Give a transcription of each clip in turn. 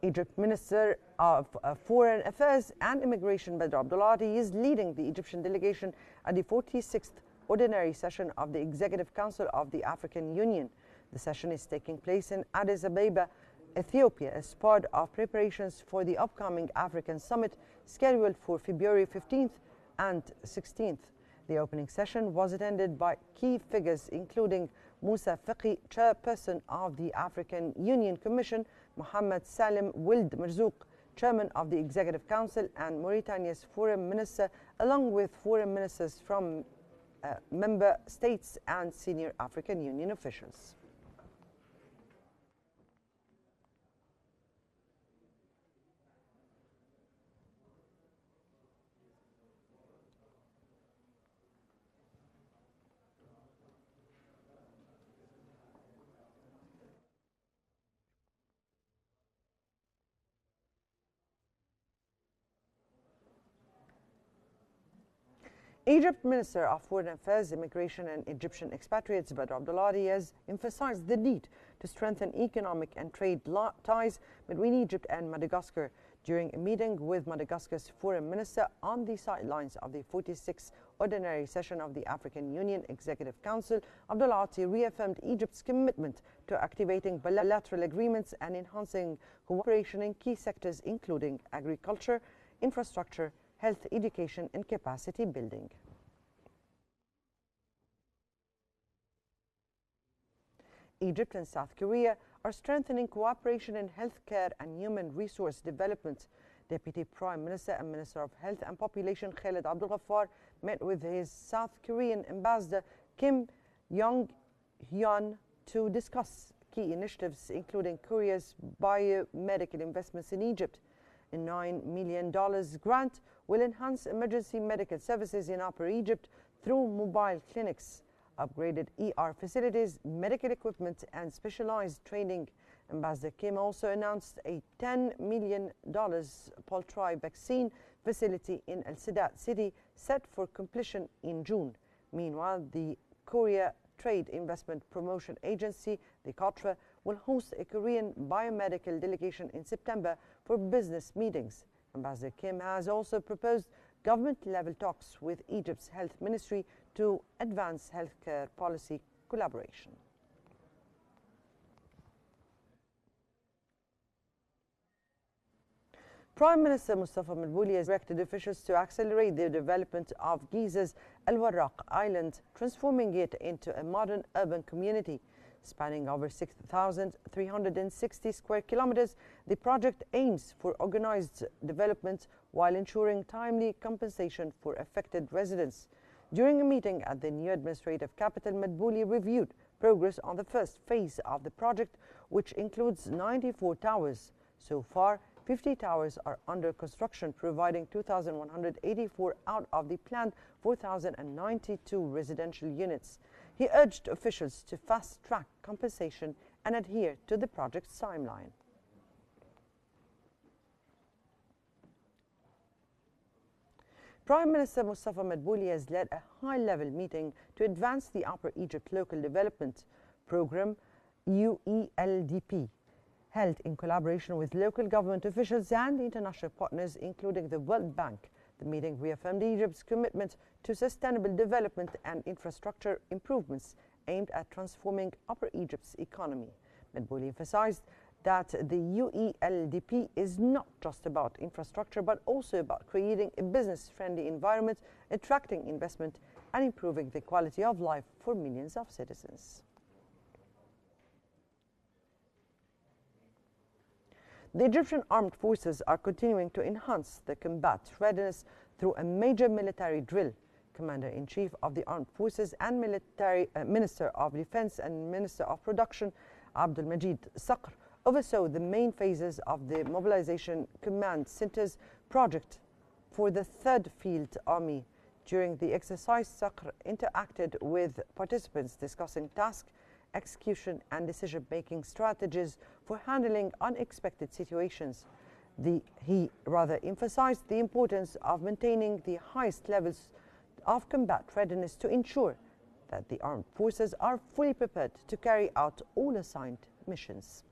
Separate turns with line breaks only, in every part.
Egypt Minister of Foreign Affairs and Immigration Badr Abdulati is leading the Egyptian delegation at the 46th Ordinary Session of the Executive Council of the African Union. The session is taking place in Addis Ababa, Ethiopia, as part of preparations for the upcoming African Summit scheduled for February 15th and 16th. The opening session was attended by key figures including Musa Faqi, chairperson of the African Union Commission, Mohammed Salim Wild Marzouk, chairman of the Executive Council, and Mauritania's foreign minister, along with foreign ministers from member states and senior African Union officials. Egypt Minister of Foreign Affairs, Immigration and Egyptian Expatriates Badr Abdulati has emphasized the need to strengthen economic and trade ties between Egypt and Madagascar during a meeting with Madagascar's Foreign Minister on the sidelines of the 46th Ordinary Session of the African Union Executive Council. Abdulati reaffirmed Egypt's commitment to activating bilateral agreements and enhancing cooperation in key sectors including agriculture, infrastructure, health, education, and capacity building. Egypt and South Korea are strengthening cooperation in healthcare and human resource development. Deputy Prime Minister and Minister of Health and Population Khaled Abdul Ghaffar met with his South Korean ambassador Kim Yong-hyun to discuss key initiatives including Korea's biomedical investments in Egypt. A $9 million grant will enhance emergency medical services in Upper Egypt through mobile clinics, upgraded ER facilities, medical equipment, and specialized training. Ambassador Kim also announced a $10 million poultry vaccine facility in El Sadat City set for completion in June. Meanwhile, the Korea Trade Investment Promotion Agency, the KOTRA, will host a Korean biomedical delegation in September for business meetings. Ambassador Kim has also proposed government-level talks with Egypt's health ministry to advance healthcare policy collaboration. Prime Minister Mustafa Madbouli has directed officials to accelerate the development of Giza's Warraq Island, transforming it into a modern urban community. Spanning over 6,360 square kilometers, the project aims for organized development while ensuring timely compensation for affected residents. During a meeting at the new administrative capital, Madbouli reviewed progress on the first phase of the project, which includes 94 towers. So far, 50 towers are under construction, providing 2,184 out of the planned 4,092 residential units. He urged officials to fast-track compensation and adhere to the project's timeline. Prime Minister Mustafa Madbouli has led a high-level meeting to advance the Upper Egypt Local Development Program, UELDP, held in collaboration with local government officials and international partners, including the World Bank. The meeting reaffirmed Egypt's commitment to sustainable development and infrastructure improvements aimed at transforming Upper Egypt's economy. Madbouli emphasized that the UELDP is not just about infrastructure, but also about creating a business-friendly environment, attracting investment, and improving the quality of life for millions of citizens. The Egyptian armed forces are continuing to enhance the combat readiness through a major military drill. Commander-in-Chief of the Armed Forces and Minister of Defense and Minister of Production, Abdul Majid Saqr, oversaw the main phases of the Mobilization Command Center's project for the 3rd Field Army. During the exercise, Saqr interacted with participants discussing task execution and decision-making strategies for handling unexpected situations. He emphasized the importance of maintaining the highest levels of combat readiness to ensure that the armed forces are fully prepared to carry out all assigned missions.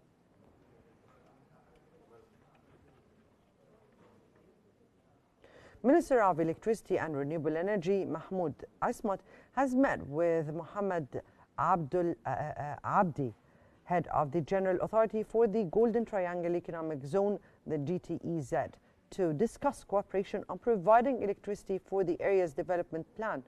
Minister of Electricity and Renewable Energy Mahmoud Ismat has met with Mohammed Abdi, head of the General Authority for the Golden Triangle Economic Zone, the GTEZ, to discuss cooperation on providing electricity for the area's development plan.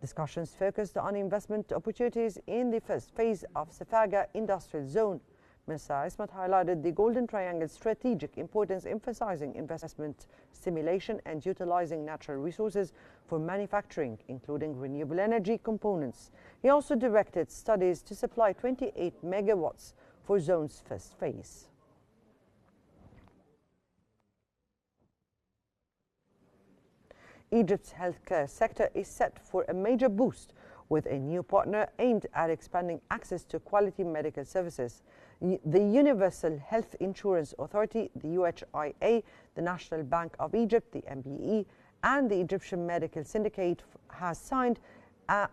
Discussions focused on investment opportunities in the first phase of Safaga Industrial Zone. Minister Ismat highlighted the Golden Triangle's strategic importance, emphasizing investment stimulation and utilizing natural resources for manufacturing, including renewable energy components. He also directed studies to supply 28 megawatts for zone's first phase. Egypt's healthcare sector is set for a major boost with a new partner aimed at expanding access to quality medical services. The Universal Health Insurance Authority, the UHIA, the National Bank of Egypt, the MBE, and the Egyptian Medical Syndicate have signed an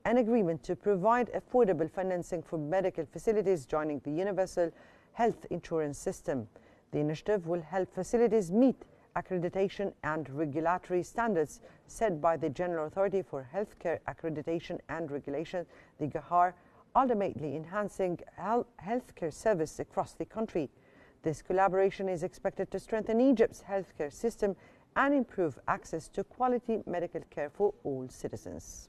agreement to provide affordable financing for medical facilities joining the Universal Health Insurance System. The initiative will help facilities meet accreditation and regulatory standards set by the General Authority for Healthcare Accreditation and Regulation, the GAHAR, ultimately enhancing healthcare service across the country. This collaboration is expected to strengthen Egypt's healthcare system and improve access to quality medical care for all citizens.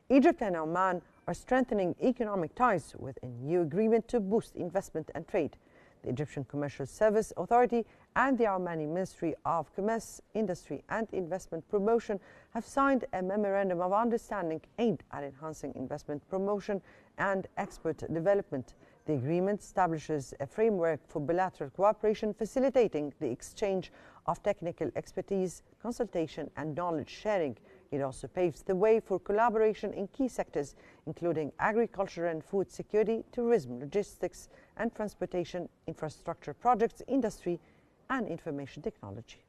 Egypt and Oman are strengthening economic ties with a new agreement to boost investment and trade. The Egyptian Commercial Service Authority and the Omani Ministry of Commerce, Industry and Investment Promotion have signed a memorandum of understanding aimed at enhancing investment promotion and export development. The agreement establishes a framework for bilateral cooperation, facilitating the exchange of technical expertise, consultation and knowledge sharing. It also paves the way for collaboration in key sectors, including agriculture and food security, tourism, logistics and transportation, infrastructure projects, industry and information technology.